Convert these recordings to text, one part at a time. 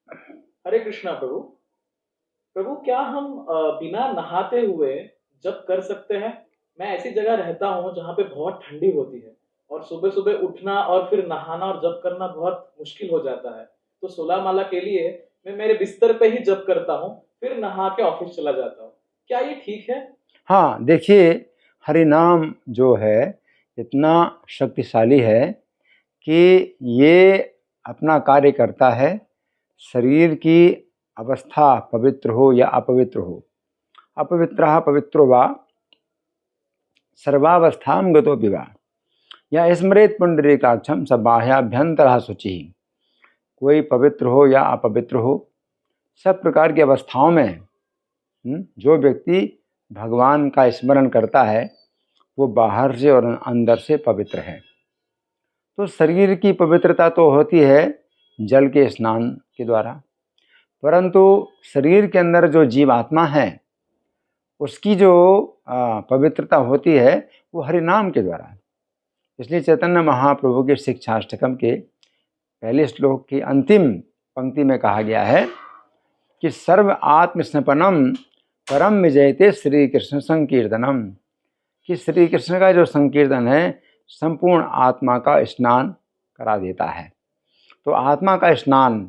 हरे कृष्णा प्रभु। प्रभु क्या हम बिना नहाते हुए जप कर सकते हैं? मैं ऐसी जगह रहता हूँ जहाँ पे बहुत ठंडी होती है और सुबह-सुबह उठना और फिर नहाना और जप करना बहुत मुश्किल हो जाता है। तो 16 माला के लिए मैं मेरे बिस्तर पे ही जप करता हूँ, फिर नहा के ऑफिस चला जाता हूँ। क्या ये ठीक है? हाँ, देखिए, हरि नाम जो है इतना शक्तिशाली है कि ये अपना कार्य करता है। शरीर की अवस्था पवित्र हो या अपवित्र हो, अपवित्रः पवित्रो वा सर्वावस्थां गतोऽपि वा या स्मरेत् पुंडरीकाक्षं स बाह्याभ्यंतरः शुचिः। कोई पवित्र हो या अपवित्र हो, सब प्रकार की अवस्थाओं में जो व्यक्ति भगवान का स्मरण करता है वो बाहर से और अंदर से पवित्र है। तो शरीर की पवित्रता तो होती है जल के स्नान के द्वारा, परंतु शरीर के अंदर जो जीवात्मा है उसकी जो पवित्रता होती है वो हरि नाम के द्वारा। इसलिए चैतन्य महाप्रभु के शिक्षाष्टकम के पहले श्लोक की अंतिम पंक्ति में कहा गया है कि सर्व आत्मस्नपनम परम विजयते श्री कृष्ण संकीर्तनम, कि श्री कृष्ण का जो संकीर्तन है संपूर्ण आत्मा का स्नान करा देता है। तो आत्मा का स्नान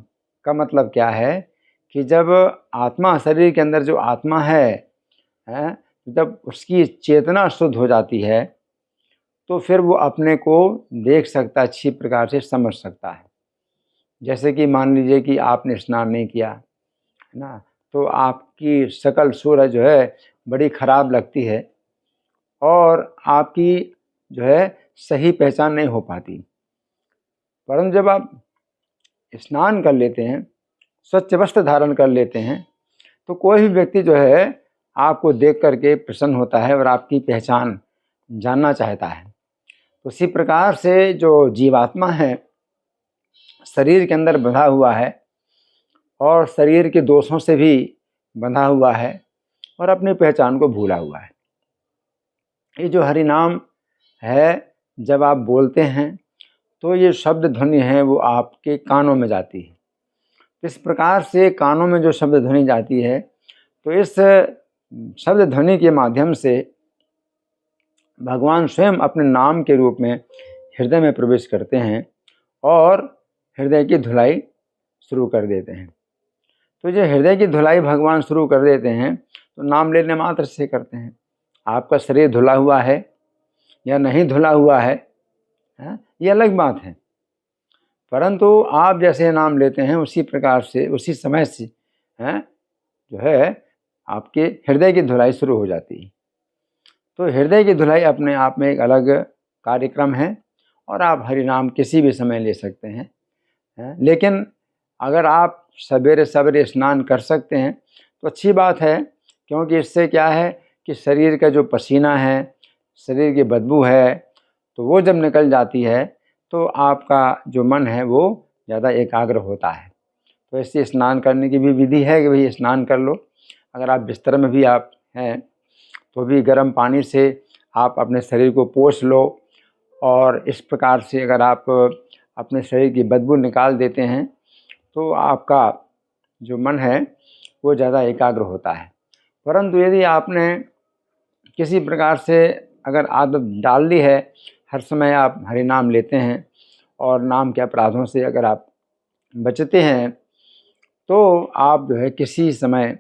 का मतलब क्या है कि जब आत्मा, शरीर के अंदर जो आत्मा है, जब उसकी चेतना शुद्ध हो जाती है तो फिर वो अपने को देख सकता, अच्छी प्रकार से समझ सकता है। जैसे कि मान लीजिए कि आपने स्नान नहीं किया है ना, तो आपकी शकल सूरत जो है बड़ी खराब लगती है और आपकी जो है सही पहचान नहीं हो पाती। परंतु जब आप स्नान कर लेते हैं, स्वच्छ वस्त्र धारण कर लेते हैं, तो कोई भी व्यक्ति जो है आपको देख करके प्रसन्न होता है और आपकी पहचान जानना चाहता है। तो उसी प्रकार से जो जीवात्मा है शरीर के अंदर बंधा हुआ है और शरीर के दोषों से भी बंधा हुआ है और अपनी पहचान को भूला हुआ है। ये जो हरि नाम है, जब आप बोलते हैं तो ये शब्द ध्वनि है वो आपके कानों में जाती है। इस प्रकार से कानों में जो शब्द ध्वनि जाती है तो इस शब्द ध्वनि के माध्यम से भगवान स्वयं अपने नाम के रूप में हृदय में प्रवेश करते हैं और हृदय की धुलाई शुरू कर देते हैं। तो जो हृदय की धुलाई भगवान शुरू कर देते हैं तो नाम लेने मात्र से करते हैं। आपका शरीर धुला हुआ है या नहीं धुला हुआ है, ये अलग बात है, परंतु आप जैसे नाम लेते हैं उसी प्रकार से, उसी समय से जो है आपके हृदय की धुलाई शुरू हो जाती है। तो हृदय की धुलाई अपने आप में एक अलग कार्यक्रम है और आप हरि नाम किसी भी समय ले सकते हैं। लेकिन अगर आप सवेरे सवेरे स्नान कर सकते हैं तो अच्छी बात है, क्योंकि इससे क्या है कि शरीर का जो पसीना है, शरीर की बदबू है, तो वो जब निकल जाती है तो आपका जो मन है वो ज़्यादा एकाग्र होता है। तो ऐसे स्नान करने की भी विधि है कि भाई स्नान कर लो। अगर आप बिस्तर में भी आप हैं तो भी गर्म पानी से आप अपने शरीर को पोंछ लो और इस प्रकार से अगर आप अपने शरीर की बदबू निकाल देते हैं तो आपका जो मन है वो ज़्यादा एकाग्र होता है। परंतु यदि आपने किसी प्रकार से अगर आदत डाल ली है, हर समय आप हरि नाम लेते हैं और नाम के अपराधों से अगर आप बचते हैं तो आप जो है किसी समय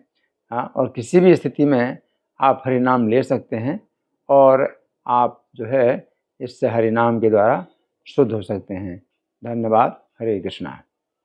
और किसी भी स्थिति में आप हरि नाम ले सकते हैं और आप जो है इससे हरि नाम के द्वारा शुद्ध हो सकते हैं। धन्यवाद। हरे कृष्णा।